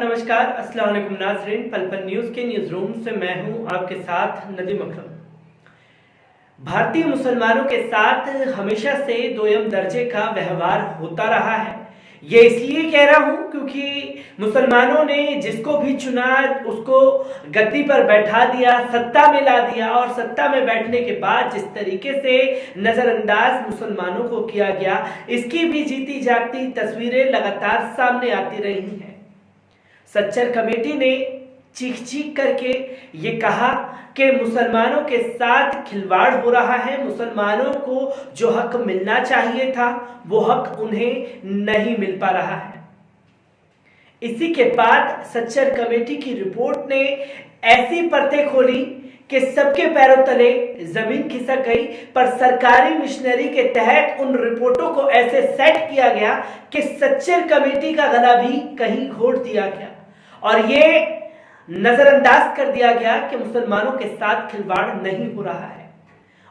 आदाब, नमस्कार, अस्सलाम वालेकुम नाज़रीन। पल पल न्यूज़ के न्यूज़ रूम से मैं हूं आपके साथ नदीम अकरम। भारतीय मुसलमानों के साथ हमेशा से दोयम दर्जे का व्यवहार होता रहा है। ये इसलिए कह रहा हूं क्योंकि मुसलमानों ने जिसको भी चुना उसको गद्दी पर बैठा दिया, सत्ता में ला दिया और सत्ता में बैठने के बाद जिस तरीके से नजरअंदाज मुसलमानों को किया गया, इसकी भी जीती जागती तस्वीरें लगातार सामने आती रही हैं। सच्चर कमेटी ने चीख चीख करके ये कहा कि मुसलमानों के साथ खिलवाड़ हो रहा है, मुसलमानों को जो हक मिलना चाहिए था वो हक उन्हें नहीं मिल पा रहा है। इसी के बाद सच्चर कमेटी की रिपोर्ट ने ऐसी परतें खोली कि सबके पैरों तले जमीन खिसक गई, पर सरकारी मिशनरी के तहत उन रिपोर्टों को ऐसे सेट किया गया कि सच्चर कमेटी का गला भी कहीं घोट दिया गया और ये नजरअंदाज कर दिया गया कि मुसलमानों के साथ खिलवाड़ नहीं हो रहा है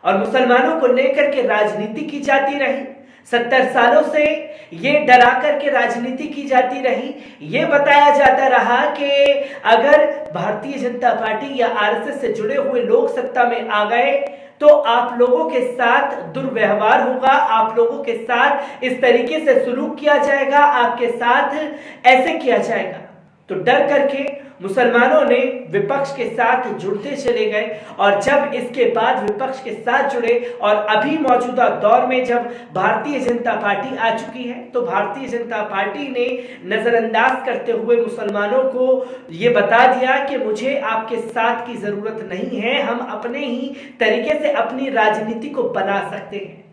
और मुसलमानों को लेकर के राजनीति की जाती रही। 70 सालों से ये डरा करके राजनीति की जाती रही। ये बताया जाता रहा कि अगर भारतीय जनता पार्टी या आरएसएस से जुड़े हुए लोग सत्ता में आ गए तो आप लोगों के साथ दुर्व्यवहार होगा, आप लोगों के साथ इस तरीके से सलूक किया जाएगा, आपके साथ ऐसे किया जाएगा। तो डर करके मुसलमानों ने विपक्ष के साथ जुड़ते चले गए और जब इसके बाद विपक्ष के साथ जुड़े और अभी मौजूदा दौर में जब भारतीय जनता पार्टी आ चुकी है तो भारतीय जनता पार्टी ने नजरअंदाज करते हुए मुसलमानों को ये बता दिया कि मुझे आपके साथ की जरूरत नहीं है, हम अपने ही तरीके से अपनी राजनीति को बना सकते हैं।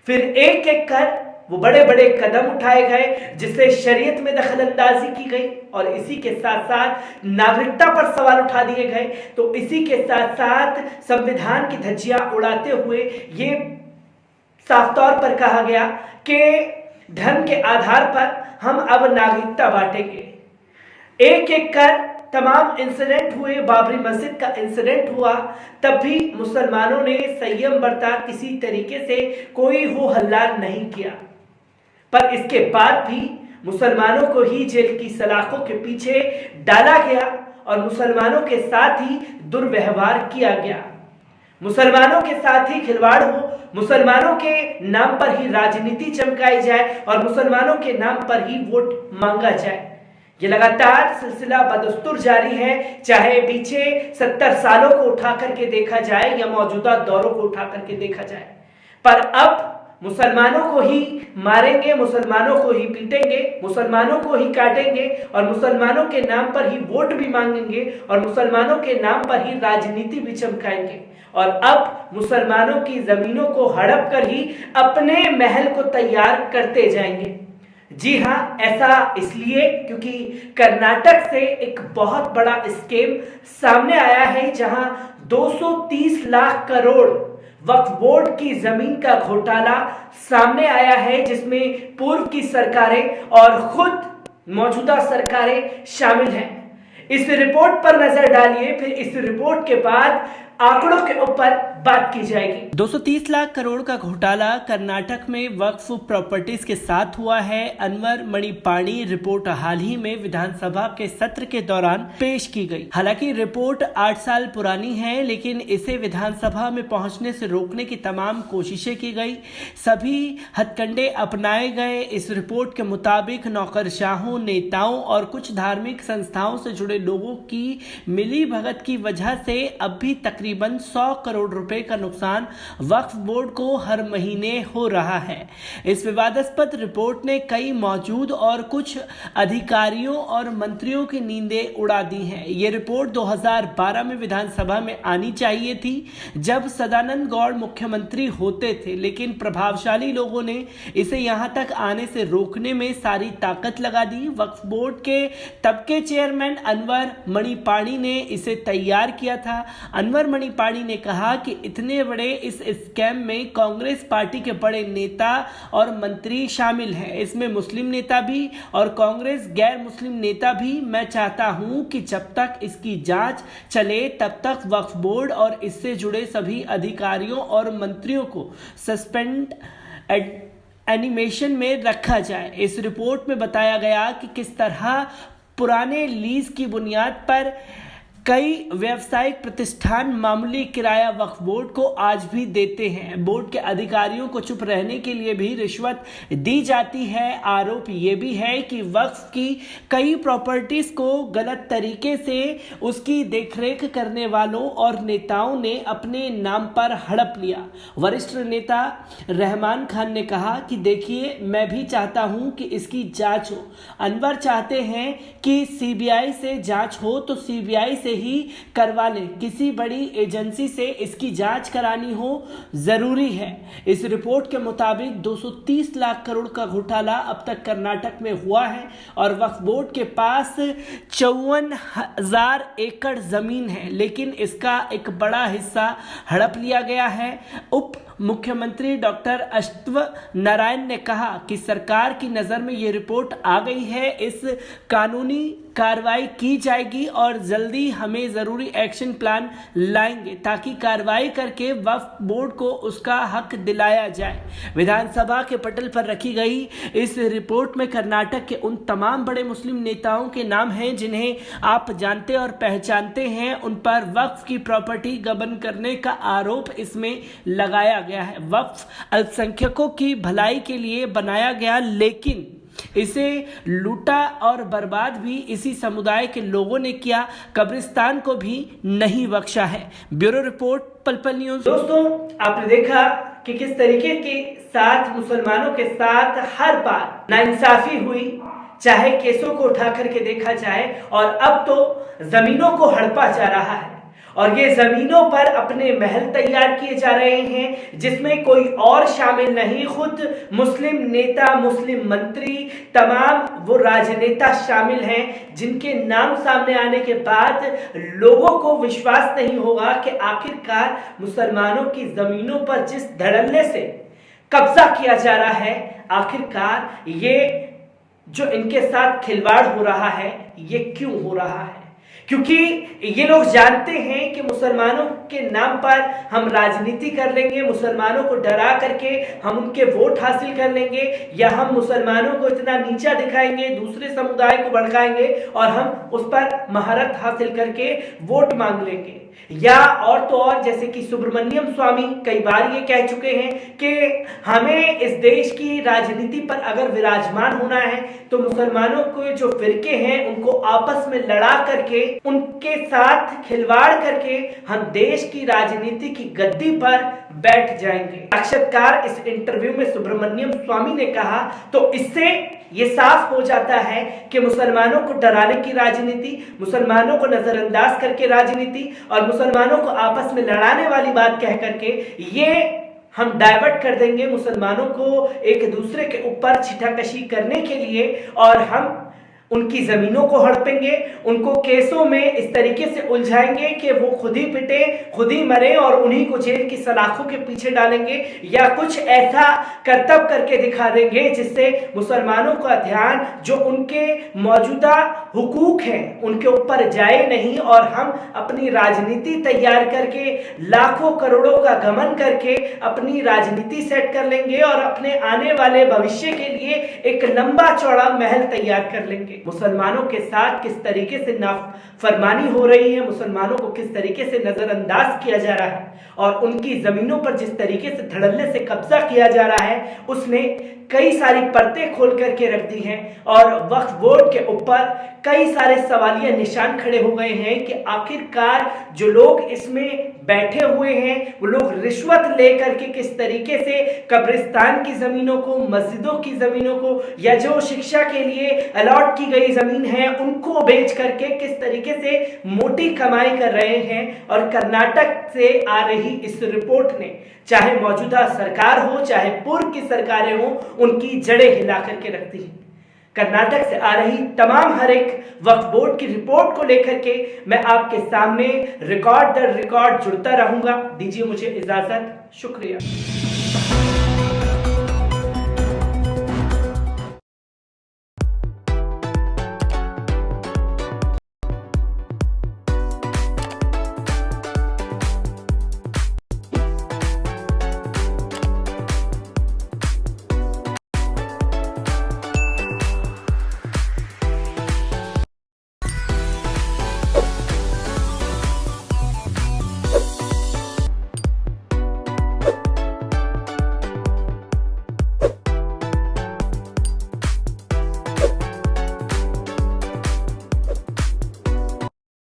फिर एक एक कर वो बड़े बड़े कदम उठाए गए जिससे शरीयत में दखल अंदाजी की गई और इसी के साथ साथ नागरिकता पर सवाल उठा दिए गए। तो इसी के साथ साथ संविधान की धज्जियां उड़ाते हुए ये साफ तौर पर कहा गया कि धर्म के आधार पर हम अब नागरिकता बांटेंगे। एक एक कर तमाम इंसिडेंट हुए, बाबरी मस्जिद का इंसिडेंट हुआ, तब भी मुसलमानों ने संयम बरता, किसी तरीके से कोई हो हल्ला नहीं किया। पर इसके बाद भी मुसलमानों को ही जेल की सलाखों के पीछे डाला गया और मुसलमानों के साथ ही दुर्व्यवहार किया गया। मुसलमानों के साथ ही खिलवाड़ हो, मुसलमानों के नाम पर ही राजनीति चमकाई जाए और मुसलमानों के नाम पर ही वोट मांगा जाए। ये लगातार सिलसिला बदस्तूर जारी है, चाहे पीछे 70 सालों को उठा करके देखा जाए या मौजूदा दौरों को उठा करके देखा जाए। पर अब मुसलमानों को ही मारेंगे, मुसलमानों को ही पीटेंगे, मुसलमानों को ही काटेंगे और मुसलमानों के नाम पर ही वोट भी मांगेंगे और मुसलमानों के नाम पर ही राजनीति भी चमकाएंगे और अब मुसलमानों की जमीनों को हड़प कर ही अपने महल को तैयार करते जाएंगे। जी हाँ, ऐसा इसलिए क्योंकि कर्नाटक से एक बहुत बड़ा स्कीम सामने आया है जहां 230 लाख करोड़ वक्फ बोर्ड की जमीन का घोटाला सामने आया है, जिसमें पूर्व की सरकारें और खुद मौजूदा सरकारें शामिल हैं। इस रिपोर्ट पर नजर डालिए, फिर इस रिपोर्ट के बाद आंकड़ों के ऊपर बात की जाएगी। 230 लाख करोड़ का घोटाला कर्नाटक में वक्फ प्रॉपर्टीज के साथ हुआ है। अनवर मणिपाणी रिपोर्ट हाल ही में विधानसभा के सत्र के दौरान पेश की गई। हालांकि रिपोर्ट 8 साल पुरानी है, लेकिन इसे विधानसभा में पहुंचने से रोकने की तमाम कोशिशें की गई, सभी हथकंडे अपनाए गए। इस रिपोर्ट के मुताबिक नौकरशाहों, नेताओं और कुछ धार्मिक संस्थाओं से जुड़े लोगों की मिली भगत की वजह से अब भी तकरीबन 100 करोड़ रुपए का नुकसान वक्फ बोर्ड को हर महीने हो रहा है। इस विवादास्पद रिपोर्ट ने कई मौजूद और कुछ अधिकारियों और मंत्रियों की नींदें उड़ा दी हैं। ये रिपोर्ट 2012 में विधानसभा में आनी चाहिए थी जब सदानंद गौड़ मुख्यमंत्री होते थे, लेकिन प्रभावशाली लोगों ने इसे यहां तक आने से रोकने में सारी ताकत लगा दी। वक्फ बोर्ड के तब के चेयरमैन अनवर मणिपाणी ने इसे तैयार किया था। अनवर मणिपाणी ने कहा कि इतने बड़े इस स्कैम में कांग्रेस पार्टी के बड़े नेता और मंत्री शामिल हैं, इसमें मुस्लिम नेता भी और कांग्रेस गैर मुस्लिम नेता भी। मैं चाहता हूं कि जब तक इसकी जांच चले तब तक वक्फ बोर्ड और इससे जुड़े सभी अधिकारियों और मंत्रियों को सस्पेंड एनिमेशन में रखा जाए। इस रिपोर्ट में बताया गया कि किस तरह पुराने लीज की बुनियाद पर कई व्यावसायिक प्रतिष्ठान मामूली किराया वक्फ बोर्ड को आज भी देते हैं। बोर्ड के अधिकारियों को चुप रहने के लिए भी रिश्वत दी जाती है। आरोप ये भी है कि वक्फ की कई प्रॉपर्टीज को गलत तरीके से उसकी देखरेख करने वालों और नेताओं ने अपने नाम पर हड़प लिया। वरिष्ठ नेता रहमान खान ने कहा कि देखिए, मैं भी चाहता हूं कि इसकी जांच हो। अनवर चाहते हैं कि सीबीआई से जांच हो तो सीबीआई से ही करवा लें, किसी बड़ी एजेंसी से इसकी जांच करानी हो जरूरी है। इस रिपोर्ट के मुताबिक 230 लाख करोड़ का घोटाला अब तक कर्नाटक में हुआ है और वक्फ बोर्ड के पास 54,000 एकड़ जमीन है, लेकिन इसका एक बड़ा हिस्सा हड़प लिया गया है। उप मुख्यमंत्री डॉक्टर अश्वत्थ नारायण ने कहा कि सरकार की नज़र में ये रिपोर्ट आ गई है, इस कानूनी कार्रवाई की जाएगी और जल्दी हमें ज़रूरी एक्शन प्लान लाएंगे ताकि कार्रवाई करके वक्फ बोर्ड को उसका हक दिलाया जाए। विधानसभा के पटल पर रखी गई इस रिपोर्ट में कर्नाटक के उन तमाम बड़े मुस्लिम नेताओं के नाम हैं जिन्हें आप जानते और पहचानते हैं। उन पर वक्फ की प्रॉपर्टी गबन करने का आरोप इसमें लगाया गया है। वक्फ अल्पसंख्यकों की भलाई के लिए बनाया गया, लेकिन इसे लूटा और बर्बाद भी इसी समुदाय के लोगों ने किया। कब्रिस्तान को भी नहीं बख्शा है। ब्यूरो रिपोर्ट, पल पल न्यूज। दोस्तों, आपने देखा कि किस तरीके के साथ मुसलमानों के साथ हर बार नाइंसाफी हुई, चाहे केसों को उठा करके देखा जाए, और अब तो जमीनों को हड़पा जा रहा है और ये जमीनों पर अपने महल तैयार किए जा रहे हैं जिसमें कोई और शामिल नहीं। खुद मुस्लिम नेता, मुस्लिम मंत्री, तमाम वो राजनेता शामिल हैं जिनके नाम सामने आने के बाद लोगों को विश्वास नहीं होगा कि आखिरकार मुसलमानों की जमीनों पर जिस धड़ल्ले से कब्जा किया जा रहा है, आखिरकार ये जो इनके साथ खिलवाड़ हो रहा है ये क्यों हो रहा है। क्योंकि ये लोग जानते हैं कि मुसलमानों के नाम पर हम राजनीति कर लेंगे, मुसलमानों को डरा करके हम उनके वोट हासिल कर लेंगे, या हम मुसलमानों को इतना नीचा दिखाएंगे, दूसरे समुदाय को भड़काएंगे और हम उस पर महारत हासिल करके वोट मांग लेंगे। या और तो और, जैसे कि सुब्रमण्यम स्वामी कई बार ये कह चुके हैं कि हमें इस देश की राजनीति पर अगर विराजमान होना है तो मुसलमानों को जो फिरके हैं उनको आपस में लड़ा करके, उनके साथ खिलवाड़ करके हम देश की राजनीति की गद्दी पर बैठ जाएंगे। साक्षात्कार इस इंटरव्यू में सुब्रमण्यम स्वामी ने कहा। तो इससे ये साफ हो जाता है कि मुसलमानों को डराने की राजनीति, मुसलमानों को नजरअंदाज करके राजनीति और मुसलमानों को आपस में लड़ाने वाली बात कह करके ये हम डाइवर्ट कर देंगे मुसलमानों को एक दूसरे के ऊपर छिटाकशी करने के लिए, और हम उनकी जमीनों को हड़पेंगे, उनको केसों में इस तरीके से उलझाएंगे कि वो खुद ही पिटे, खुद ही मरे और उन्हीं को जेल की सलाखों के पीछे डालेंगे, या कुछ ऐसा करतब करके दिखा देंगे जिससे मुसलमानों का ध्यान जो उनके मौजूदा हुकूक हैं उनके ऊपर जाए नहीं, और हम अपनी राजनीति तैयार करके लाखों करोड़ों का गमन करके अपनी राजनीति सेट कर लेंगे और अपने आने वाले भविष्य के लिए एक लंबा चौड़ा महल तैयार कर लेंगे। मुसलमानों के साथ किस तरीके से नाफरमानी हो रही है, मुसलमानों को किस तरीके से नजरअंदाज किया जा रहा है और उनकी जमीनों पर जिस तरीके से धड़ल्ले से कब्जा किया जा रहा है, उसने कई सारी परतें खोल करके रख दी हैं और वक्फ बोर्ड के ऊपर कई सारे सवालिया निशान खड़े हो गए हैं कि आखिरकार जो लोग इसमें बैठे हुए हैं वो लोग रिश्वत लेकर के किस तरीके से कब्रिस्तान की जमीनों को, मस्जिदों की जमीनों को, या जो शिक्षा के लिए अलॉट की गई जमीन है उनको बेच करके किस तरीके से मोटी कमाई कर रहे हैं। और कर्नाटक से आ रही इस रिपोर्ट ने चाहे मौजूदा सरकार हो चाहे पूर्व की सरकारें हो, उनकी जड़ें हिला करके रखती हैं। कर्नाटक से आ रही तमाम हर एक वक्फ बोर्ड की रिपोर्ट को लेकर के मैं आपके सामने रिकॉर्ड दर रिकॉर्ड जुड़ता रहूंगा। दीजिए मुझे इजाजत, शुक्रिया।